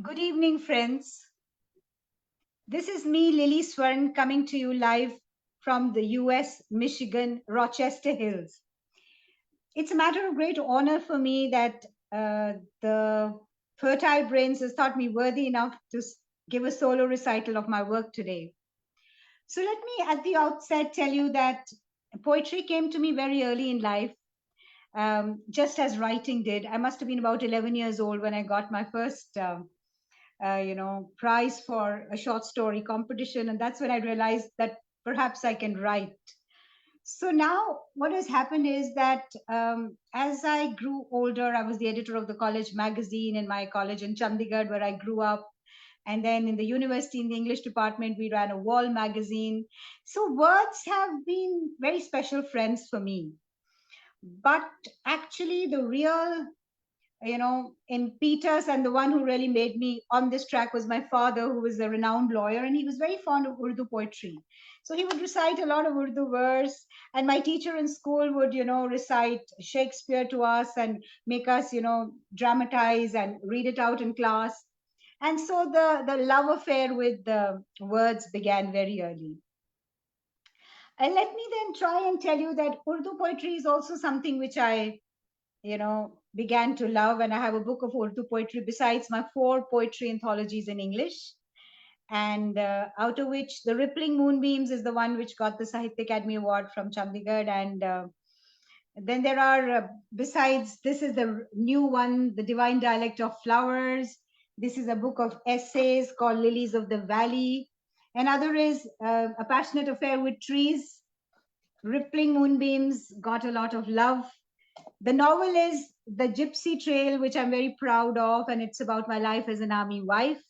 Good evening, friends. This is me, Lily Swarn, coming to you live from the US, Michigan, Rochester Hills. It's a matter of great honor for me that the fertile brains has thought me worthy enough to give a solo recital of my work today. So let me at the outset tell you that poetry came to me very early in life, just as writing did. I must have been about 11 years old when I got my first prize for a short story competition. And that's when I realized that perhaps I can write. So now what has happened is that as I grew older, I was the editor of the college magazine in my college in Chandigarh, where I grew up. And then in the university, in the English department, we ran a wall magazine. So words have been very special friends for me. But actually, the real impetus and the one who really made me on this track was my father, who was a renowned lawyer, and he was very fond of Urdu poetry. So he would recite a lot of Urdu verse, and my teacher in school would, recite Shakespeare to us and make us, dramatize and read it out in class. And so the love affair with the words began very early. And let me then try and tell you that Urdu poetry is also something which I began to love. And I have a book of Urdu poetry besides my 4 poetry anthologies in English. And out of which the Rippling Moonbeams is the one which got the Sahitya Akademi Award from Chandigarh. And then there are, besides, this is the new one, the Divine Dialect of Flowers. This is a book of essays called Lilies of the Valley. Another is A Passionate Affair with Trees. Rippling Moonbeams got a lot of love. The novel is The Gypsy Trail, which I'm very proud of, and it's about my life as an army wife.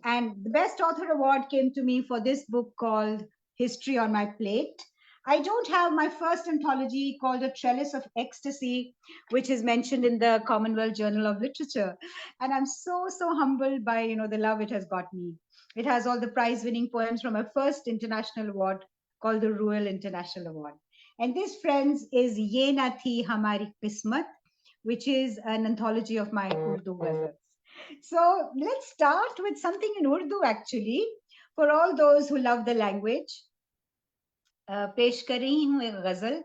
And the Best Author Award came to me for this book called History on My Plate. I don't have my first anthology called A Trellis of Ecstasy, which is mentioned in the Commonwealth Journal of Literature. And I'm so humbled by the love it has got me. It has all the prize-winning poems from my first international award called the Royal International Award. And this, friends, is Ye Na Thi Hamaari Qismat, which is an anthology of my Urdu ghazals. So let's start with something in Urdu, actually, for all those who love the language. पेश कर रही हूँ एक गजल.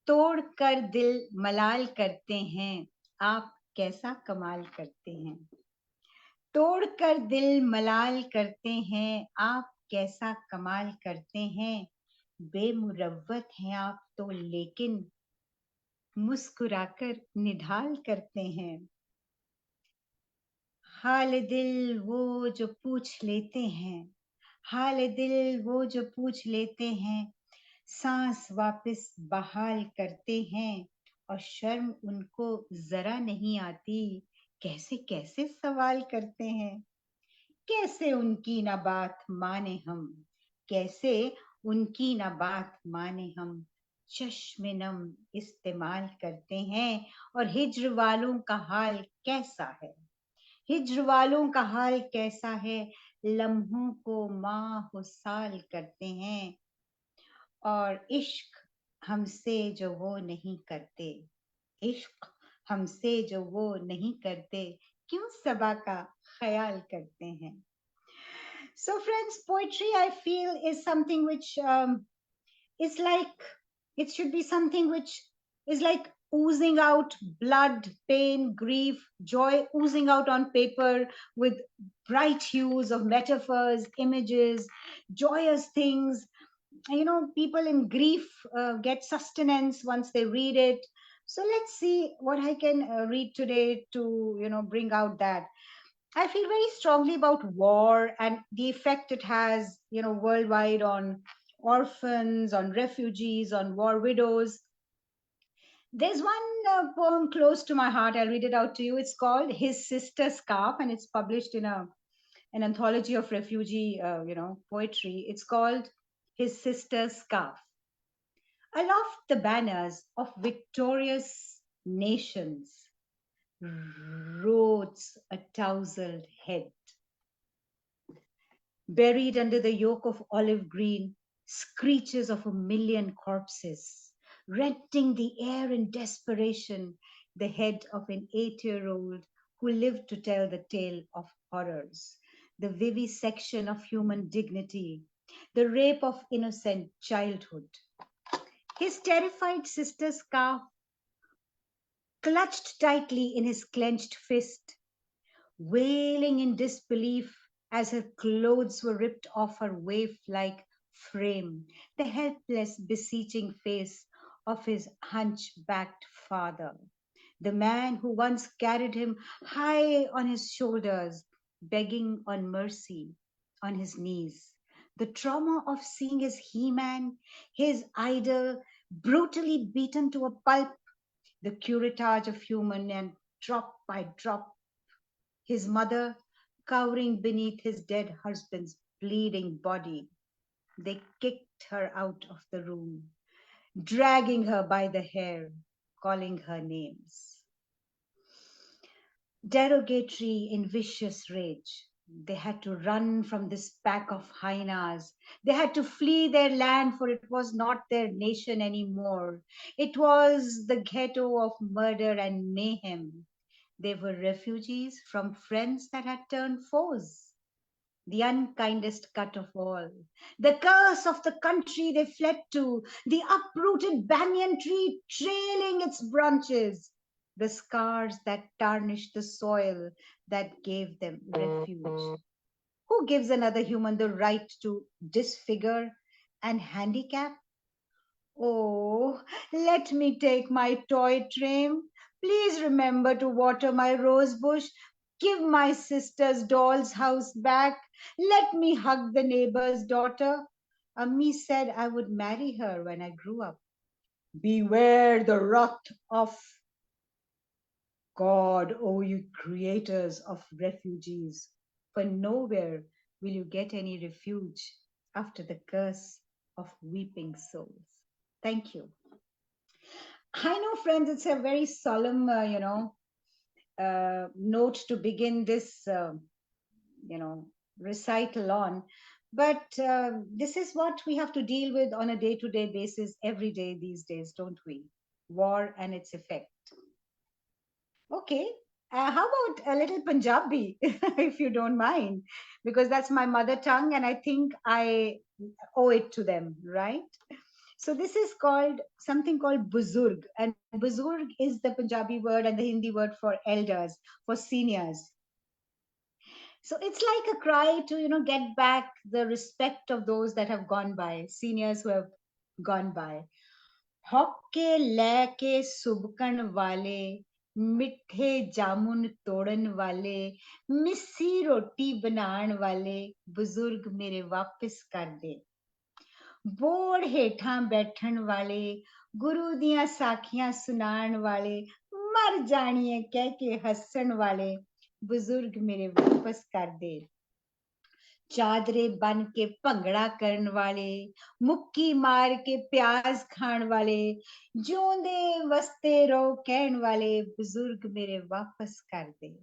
तोड़ कर दिल मलाल करते हैं, आप कैसा कमाल करते हैं. तोड़ कर दिल मलाल करते हैं, आप कैसा कमाल करते हैं. बेमुरव्वत हैं आप तो लेकिन मुस्कुराकर निढाल करते हैं. हाल दिल वो जो पूछ लेते हैं, हाल दिल वो जो पूछ लेते हैं, सांस वापस बहाल करते हैं. और शर्म उनको जरा नहीं आती, कैसे कैसे सवाल करते हैं. कैसे उनकी ना बात माने हम, कैसे उनकी ना बात माने हम. चश्मे नम इस्तेमाल करते हैं. और हिज्र वालों का हाल कैसा है, हिज्र वालों का हाल कैसा है. लम्हों को माह साल करते हैं. और इश्क हमसे जो वो नहीं करते, इश्क हमसे जो वो नहीं करते, क्यों सबा का ख्याल करते हैं. So friends, poetry I feel is something which is like, it should be something which is like oozing out blood, pain, grief, joy, oozing out on paper with bright hues of metaphors, images, joyous things. People in grief get sustenance once they read it. So let's see what I can read today to, bring out that. I feel very strongly about war and the effect it has, worldwide on orphans, on refugees, on war widows. There's one poem close to my heart. I'll read it out to you. It's called His Sister's Scarf, and it's published in an anthology of refugee, poetry. It's called His Sister's Scarf. Aloft the banners of victorious nations rose a tousled head. Buried under the yoke of olive green, screeches of a million corpses, rending the air in desperation, the head of an 8-year-old who lived to tell the tale of horrors, the vivisection of human dignity, the rape of innocent childhood. His terrified sister's scarf clutched tightly in his clenched fist, wailing in disbelief as her clothes were ripped off her waif-like frame, the helpless, beseeching face of his hunchbacked father, the man who once carried him high on his shoulders, begging on mercy on his knees. The trauma of seeing his He-Man, his idol, brutally beaten to a pulp, the curettage of human and drop by drop his mother cowering beneath his dead husband's bleeding body. They kicked her out of the room, dragging her by the hair, calling her names. Derogatory in vicious rage, they had to run from this pack of hyenas. They had to flee their land, for it was not their nation anymore. It was the ghetto of murder and mayhem. They were refugees from friends that had turned foes. The unkindest cut of all, the curse of the country they fled to, the uprooted banyan tree trailing its branches, the scars that tarnished the soil that gave them refuge. Who gives another human the right to disfigure and handicap? Oh, let me take my toy train. Please remember to water my rose bush. Give my sister's doll's house back. Let me hug the neighbor's daughter. Ammi said I would marry her when I grew up. Beware the wrath of God, O you creators of refugees, for nowhere will you get any refuge after the curse of weeping souls. Thank you. I know, friends, it's a very solemn, note to begin this, recital on. But this is what we have to deal with on a day-to-day basis every day these days, don't we? War and its effect. Okay. How about a little Punjabi, if you don't mind? Because that's my mother tongue, and I think I owe it to them, right? So this is called something called buzurg, and buzurg is the Punjabi word and the Hindi word for elders, for seniors. So it's like a cry to, get back the respect of those that have gone by, seniors who have gone by. Hokke leke subkan wale, मिठे जामुन तोड़न वाले, मिस्सी रोटी बनान वाले, बुजुर्ग मेरे वापस कर दे। ਬੋੜ ਹੇਠਾਂ ਬੈਠਣ ਵਾਲੇ, ਗੁਰੂ ਦੀਆਂ ਸਾਖੀਆਂ ਸੁਣਾਉਣ ਵਾਲੇ, ਮਰ ਜਾਣੀਏ ਕਹਿ ਕੇ ਹੱਸਣ ਵਾਲੇ, ਬਜ਼ੁਰਗ ਮੇਰੇ ਵਾਪਸ ਕਰ ਦੇ। ਚਾਦਰੇ ਬਨ ਕੇ ਭੰਗੜਾ ਕਰਨ ਵਾਲੇ, ਮੁੱਕੀ ਮਾਰ ਕੇ ਪਿਆਜ਼ ਖਾਣ ਵਾਲੇ, ਜਿਉਂਦੇ ਵਸਤੇ ਰਹੋ ਕਹਿਣ ਵਾਲੇ, ਬਜ਼ੁਰਗ ਮੇਰੇ ਵਾਪਸ ਕਰ ਦੇ।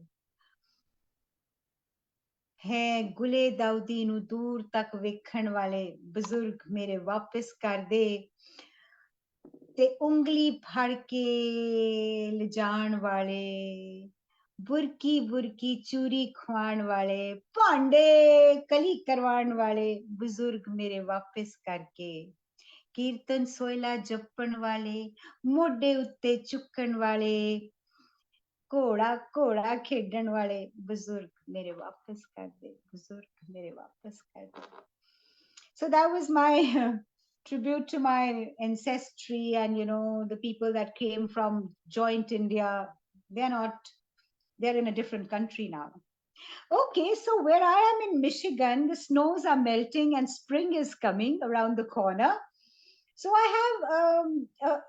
ਹੈ ਗੁਲੇ ਦਾਊਦੀ ਨੂੰ ਦੂਰ ਤੱਕ ਵੇਖਣ ਵਾਲੇ, ਬਜ਼ੁਰਗ ਮੇਰੇ ਵਾਪਸ ਕਰ ਦੇ। ਤੇ ਉਂਗਲੀ ਫੜ ਕੇ ਲਿਜਾਣ ਵਾਲੇ, ਬੁਰਕੀ ਬੁਰਕੀ ਚੂਰੀ ਖਵਾਣ ਵਾਲੇ, ਭਾਂਡੇ ਕਲੀ ਕਰਵਾਉਣ ਵਾਲੇ, ਬਜ਼ੁਰਗ ਮੇਰੇ ਵਾਪਸ ਕਰਕੇ। ਕੀਰਤਨ ਸੋਇਲਾ ਜਪਣ ਵਾਲੇ, ਮੋਢੇ ਉੱਤੇ ਚੁੱਕਣ ਵਾਲੇ, ਘੋੜਾ ਘੋੜਾ ਖੇਡਣ ਵਾਲੇ, ਬਜ਼ੁਰਗ ਮੇਰੇ ਵਾਪਸ ਕਰ ਦੇ, ਬਜ਼ੁਰਗ ਮੇਰੇ ਵਾਪਸ ਕਰ ਦੇ। So that was my tribute to my ancestry and, the people that came from joint India. They're not, they're in a different country now. Okay, so where I am in Michigan, the snows are melting and spring is coming around the corner. So I have,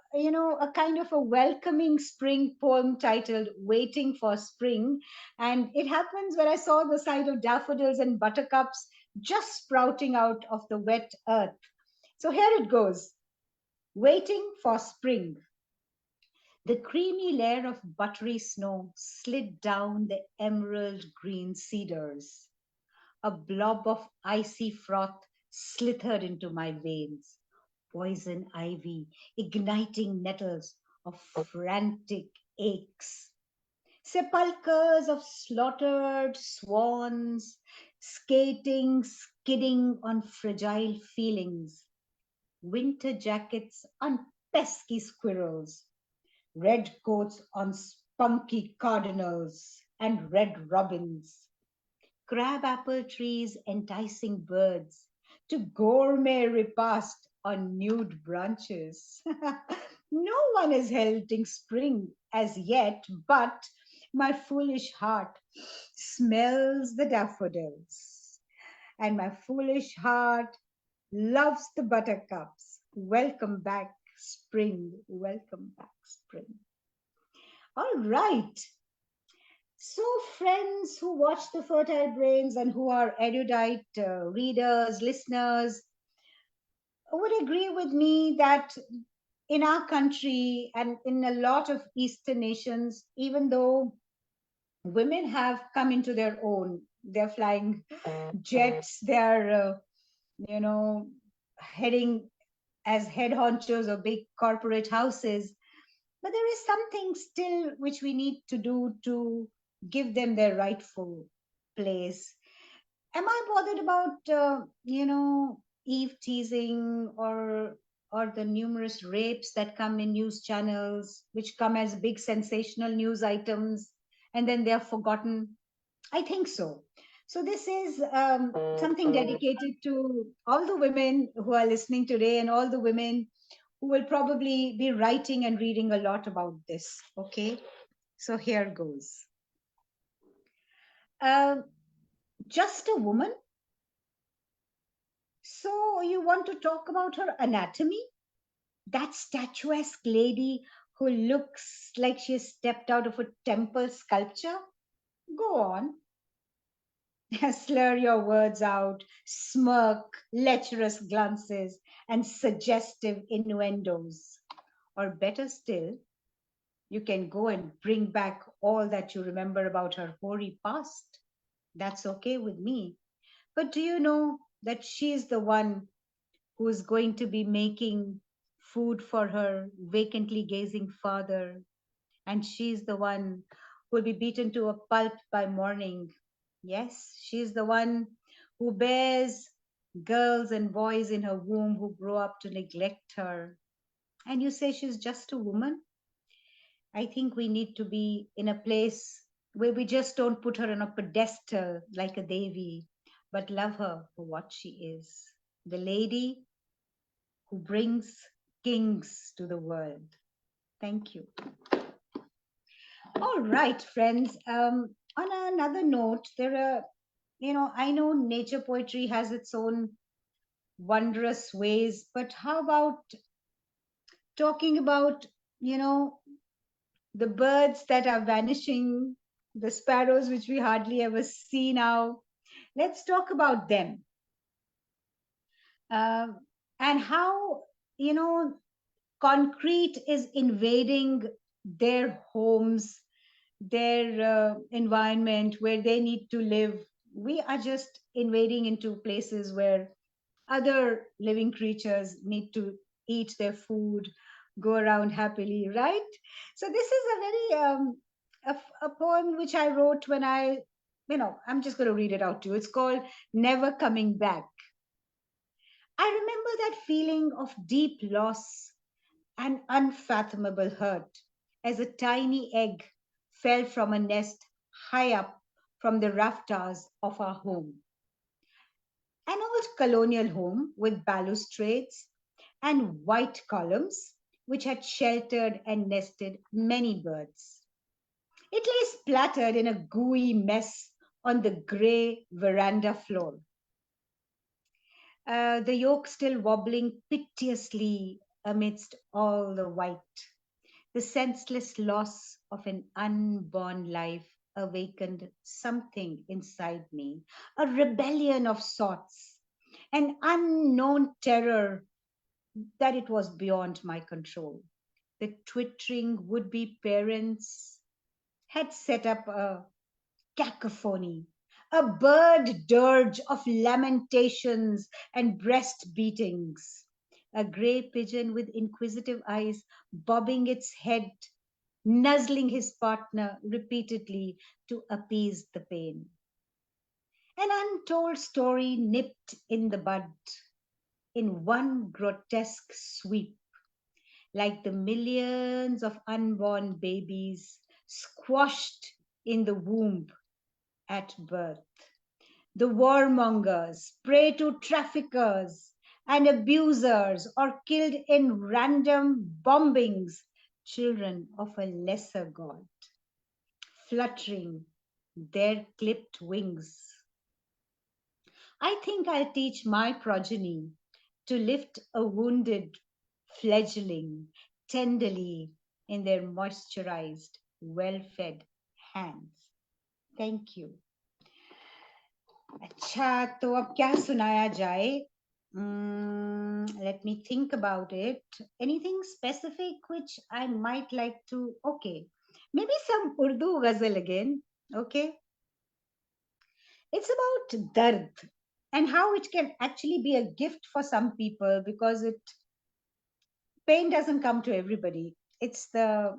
a kind of a welcoming spring poem titled Waiting for Spring. And it happens when I saw the sight of daffodils and buttercups just sprouting out of the wet earth. So here it goes. Waiting for spring. The creamy layer of buttery snow slid down the emerald green cedars. A blob of icy froth slithered into my veins. Poison ivy, igniting nettles of frantic aches. Sepulchres of slaughtered swans, skating, skidding on fragile feelings. Winter jackets on pesky squirrels. Red coats on spunky cardinals and red robins. Crabapple trees enticing birds to gourmet repast on nude branches. No one is heralding spring as yet, but my foolish heart smells the daffodils, and my foolish heart loves the buttercups. Welcome back, spring. Welcome back, spring. All right. So, friends who watch the Fertile Brains and who are erudite readers, listeners, would agree with me that in our country and in a lot of Eastern nations, even though women have come into their own, they're flying jets, they're, you know, heading as head honchos of big corporate houses, but there is something still which we need to do to give them their rightful place. Am I bothered about Eve teasing or the numerous rapes that come in news channels, which come as big sensational news items, and then they're forgotten? I think so. So this is something dedicated to all the women who are listening today and all the women who will probably be writing and reading a lot about this. Okay, so here goes. Uh, just a woman? So you want to talk about her anatomy? That statuesque lady who looks like she stepped out of a temple sculpture? Go on. Slur your words out, smirk, lecherous glances, and suggestive innuendos. Or better still, you can go and bring back all that you remember about her hoary past. That's okay with me. But do you know that she's the one who is going to be making food for her vacantly gazing father? And she's the one who will be beaten to a pulp by morning. Yes, she's the one who bears girls and boys in her womb who grow up to neglect her. And you say she's just a woman? I think we need to be in a place where we just don't put her on a pedestal like a Devi, but love her for what she is. The lady who brings kings to the world. Thank you. All right, friends. On another note, there are, I know nature poetry has its own wondrous ways, but how about talking about, you know, the birds that are vanishing, the sparrows which we hardly ever see now? Let's talk about them. And how, you know, concrete is invading their homes, their environment where they need to live. We are just invading into places where other living creatures need to eat their food, go around happily, right? So this is a very a poem which I wrote when I'm just going to read it out to you. It's called Never Coming Back. I remember that feeling of deep loss and unfathomable hurt as a tiny egg fell from a nest high up from the rafters of our home. An old colonial home with balustrades and white columns which had sheltered and nested many birds. It lay splattered in a gooey mess on the grey veranda floor, the yolk still wobbling piteously amidst all the white. The senseless loss of an unborn life awakened something inside me, a rebellion of sorts, an unknown terror that it was beyond my control. The twittering would be parents had set up a cacophony, a bird dirge of lamentations and breast beatings. A grey pigeon with inquisitive eyes bobbing its head, nuzzling his partner repeatedly to appease the pain. An untold story nipped in the bud in one grotesque sweep, like the millions of unborn babies squashed in the womb at birth. The warmongers, prey to traffickers and abusers, or killed in random bombings, children of a lesser god, fluttering their clipped wings. I think I'll teach my progeny to lift a wounded fledgling tenderly in their moisturized, well fed hands. Thank you. अच्छा तो अब क्या सुनाया जाए? Let me think about it. Anything specific which I might like to? Okay, maybe some Urdu ghazal again. Okay, it's about dard and how it can actually be a gift for some people because it pain doesn't come to everybody. It's the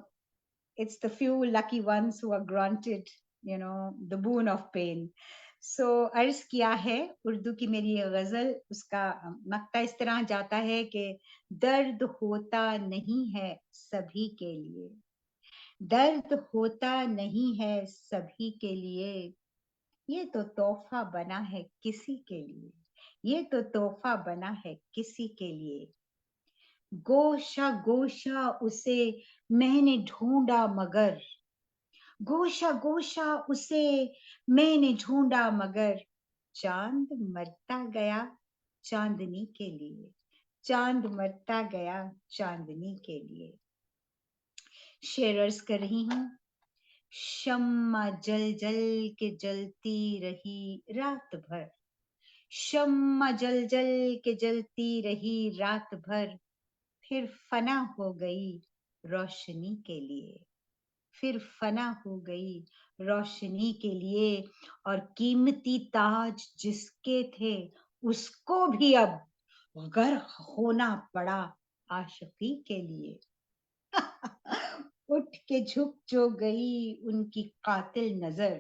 few lucky ones who are granted, the boon of pain. So अर्ज किया है उर्दू की मेरी ये गजल, उसका मक्ता इस तरह जाता है कि दर्द होता नहीं है सभी के लिए, दर्द होता नहीं है सभी के लिए, ये तो तोहफा बना है किसी के लिए, ये तो तोहफा बना है किसी के लिए। गोशा गोशा उसे मैंने ढूंढा मगर, गोशा गोशा उसे मैंने ढूंढा मगर, चांद मरता गया चांदनी के लिए, चांद मरता गया चांदनी के लिए। शेरर्स कर रही हूँ। शम्मा जल जल के जलती रही रात भर, शम्मा जल जल के जलती रही रात भर, फिर फना हो गई रोशनी के लिए, फिर फना हो गई रोशनी के लिए। और कीमती ताज जिसके थे उसको भी अब गर्क होना पड़ा आशिकी के लिए। उठ के झुक जो गई उनकी कातिल नजर,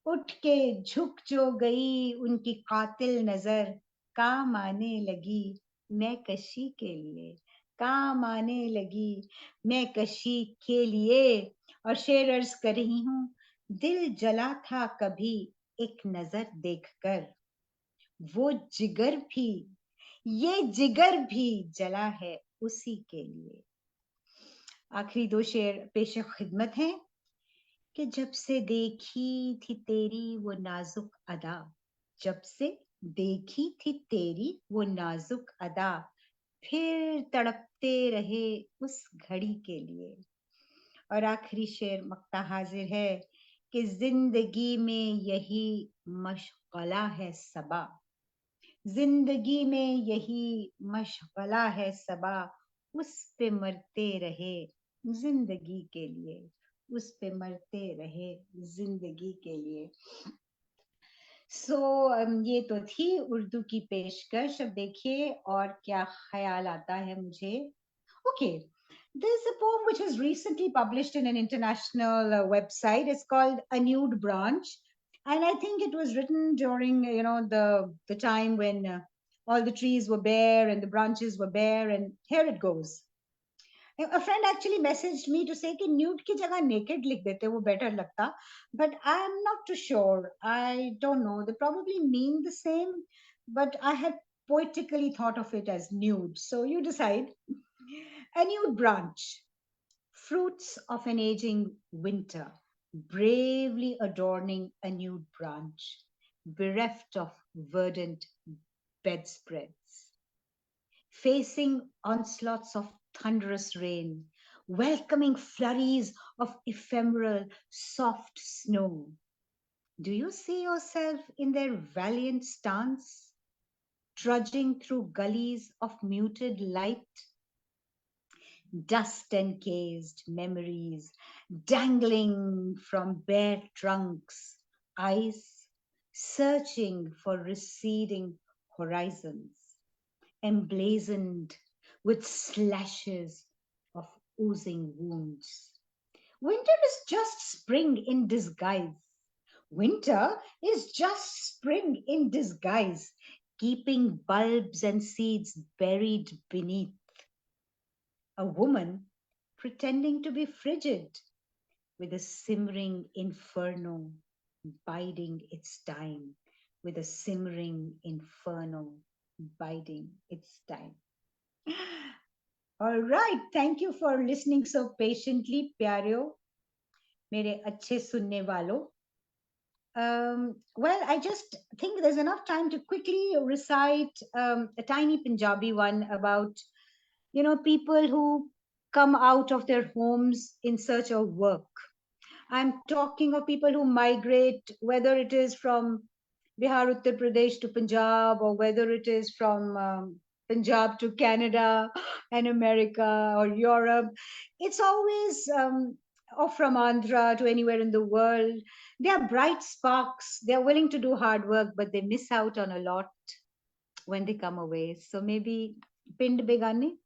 उठ के झुक जो गई उनकी कातिल नजर, काम आने लगी मैं कशी के लिए, काम आने लगी मैं कशी के लिए। और शेर अर्ज कर रही हूँ। दिल जला था कभी एक नजर देखकर, वो जिगर भी, ये जिगर भी जला है उसी के लिए। आखिरी दो शेर पेश खिदमत हैं कि जब से देखी थी तेरी वो नाजुक अदा, जब से देखी थी तेरी वो नाजुक अदा, फिर तड़पते रहे उस घड़ी के लिए। और आखिरी शेर मक्ता हाजिर है कि जिंदगी में यही मशगला है सबा, जिंदगी में यही मशगला है सबा, उस पे मरते रहे जिंदगी के लिए, उस पे मरते रहे जिंदगी के लिए। ये तो थी उर्दू की पेशकश। अब देखिए और क्या ख्याल आता है मुझे। Okay, there's a poem which was recently published in an international website. It's called A Nude Branch, and I think it was written during the time when all the trees were bare and the branches were bare. And here it goes. A friend actually messaged me to say कि nude की जगह naked लिख देते वो better लगता, but I'm not too sure. I don't know. They probably mean the same, but I had poetically thought of it as nude. So you decide. A nude branch, fruits of an aging winter, bravely adorning a nude branch, bereft of verdant bedspreads, facing onslaughts of thunderous rain, welcoming flurries of ephemeral soft snow. Do you see yourself in their valiant stance, trudging through gullies of muted light, dust encased memories dangling from bare trunks, ice searching for receding horizons, emblazoned with slashes of oozing wounds? Winter is just spring in disguise. Winter is just spring in disguise, keeping bulbs and seeds buried beneath. A woman pretending to be frigid with a simmering inferno biding its time, with a simmering inferno biding its time. All right, thank you for listening so patiently, प्यारियों, मेरे अच्छे सुनने वालों. Well, I just think there's enough time to quickly recite a tiny Punjabi one about, people who come out of their homes in search of work. I'm talking of people who migrate, whether it is from Bihar, Uttar Pradesh to Punjab, or whether it is from Punjab to Canada and America or Europe. It's always, or from Andhra to anywhere in the world. They are bright sparks. They're willing to do hard work, but they miss out on a lot when they come away. So maybe Pind Begane.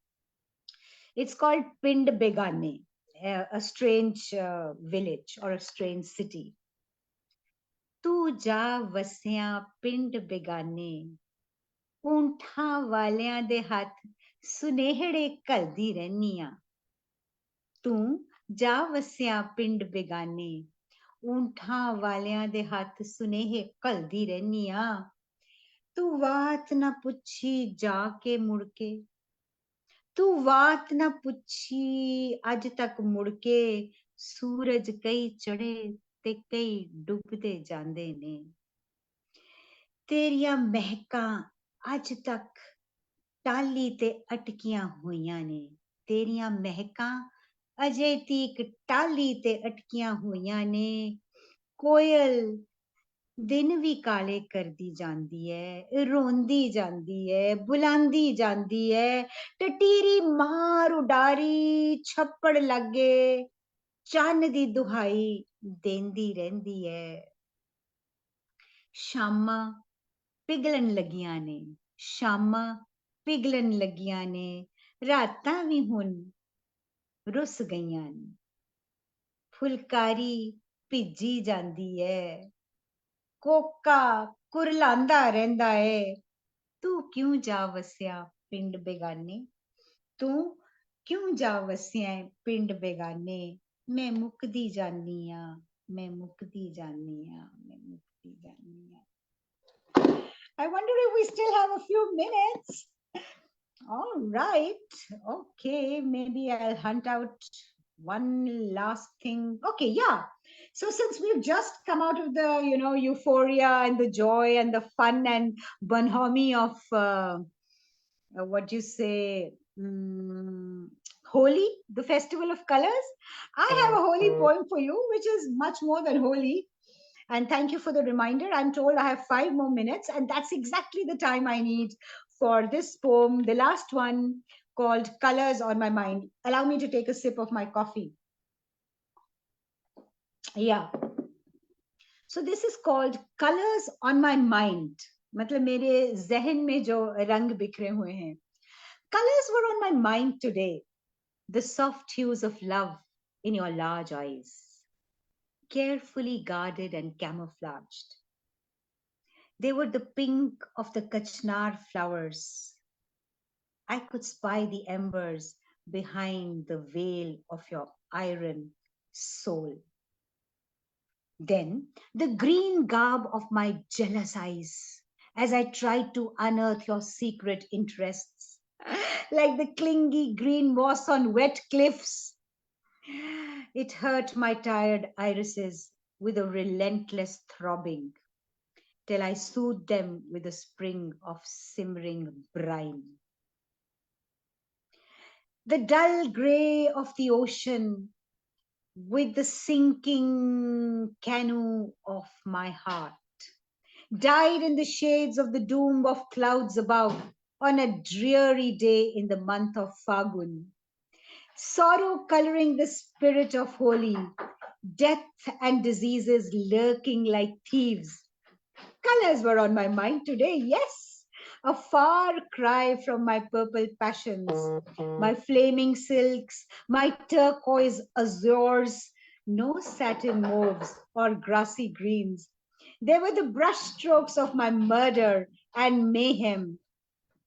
It's called Pind Begane, a strange village or a strange city. तू जा वसिया पिंड बेगाने ऊंठा वालियां दे हथ सुनेहड़े घलदी रहनिया तू जा वसिया पिंड बेगाने ऊंठा वालियां दे हथ सुनेहे घलदी रहनिया तू वात ना पुछी जाके मुड़के तू वात ना पुछी अज तक मुड़के सूरज कई चढ़े ते कई डुबदे जांदे ने तेरिया महकां अज तक टाली ते अटकियां होइयां ने तेरिया महकां अजे तीक टाली ते अटकियां होइयां ने कोयल दिन भी काले करदी जांदी है रोंदी जांदी है बुलांदी जांदी है टटीरी मार उडारी छप्पड़ लगे चन्न दी दुहाई देंदी रहंदी है शामा पिघलन लगियां ने शामा पिघलन लगियां ने रातां भी हुन रुस गईयां ने फुलकारी भिजी जांदी है कोका कुरलांदा रहंदा है तू क्यों जा वसिया पिंड बेगाने तू क्यों जा वसिया पिंड बेगाने मैं मुकदी जानी आ मैं मुकदी जानी आ मैं मुकदी जानी आ I wonder if we still have a few minutes. All right. Okay. Maybe I'll hunt out one last thing. Okay. Yeah. So since we've just come out of the, euphoria and the joy and the fun and bonhomie of what do you say? Holi, the festival of colors. I have a holy poem for you, which is much more than holy. And thank you for the reminder. I'm told I have 5 more minutes, and that's exactly the time I need for this poem, the last one, called Colors on My Mind. Allow me to take a sip of my coffee. Yeah. So this is called Colors on My Mind. मतलब मेरे जहन में जो रंग बिखरे हुए हैं. Colors were on my mind today. The soft hues of love in your large eyes, carefully guarded and camouflaged. They were the pink of the kachnar flowers. I could spy the embers behind the veil of your iron soul. Then the green garb of my jealous eyes as I tried to unearth your secret interests, like the clingy green moss on wet cliffs. It hurt my tired irises with a relentless throbbing till I soothed them with a spring of simmering brine. The dull grey of the ocean with the sinking canoe of my heart died in the shades of the doom of clouds above on a dreary day in the month of Fagun. Sorrow coloring the spirit of Holi, death and diseases lurking like thieves. Colors were on my mind today, yes. A far cry from my purple passions, my flaming silks, my turquoise azures, no satin mauves or grassy greens. They were the brushstrokes of my murder and mayhem,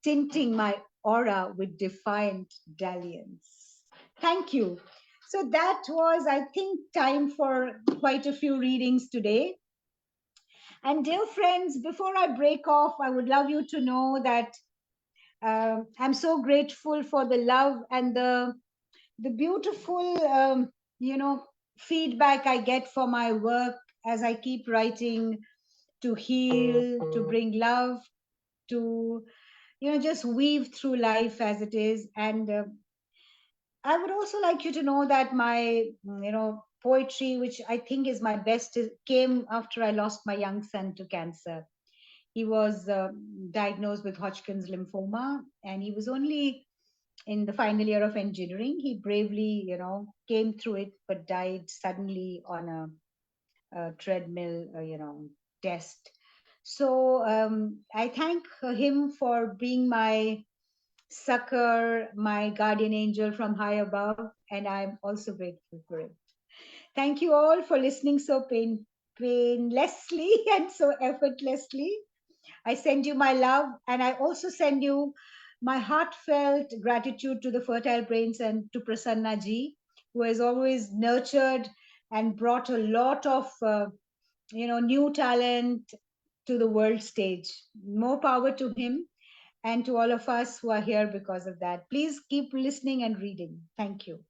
tinting my aura with defiant dalliance. Thank you. So that was, I think, time for quite a few readings today. And dear friends, before I break off, I would love you to know that I'm so grateful for the love and the beautiful, feedback I get for my work as I keep writing to heal, to bring love, to just weave through life as it is. And I would also like you to know that my poetry, which I think is my best, came after I lost my young son to cancer. He was diagnosed with Hodgkin's lymphoma, and he was only in the final year of engineering. He bravely, came through it, but died suddenly on a treadmill, test. So I thank him for being my succor, my guardian angel from high above, and I'm also grateful for it. Thank you all for listening so painlessly and so effortlessly. I send you my love, and I also send you my heartfelt gratitude to the Fertile Brains and to Prasanna ji, who has always nurtured and brought a lot of new talent to the world stage. More power to him and to all of us who are here because of that. Please keep listening and reading. Thank you.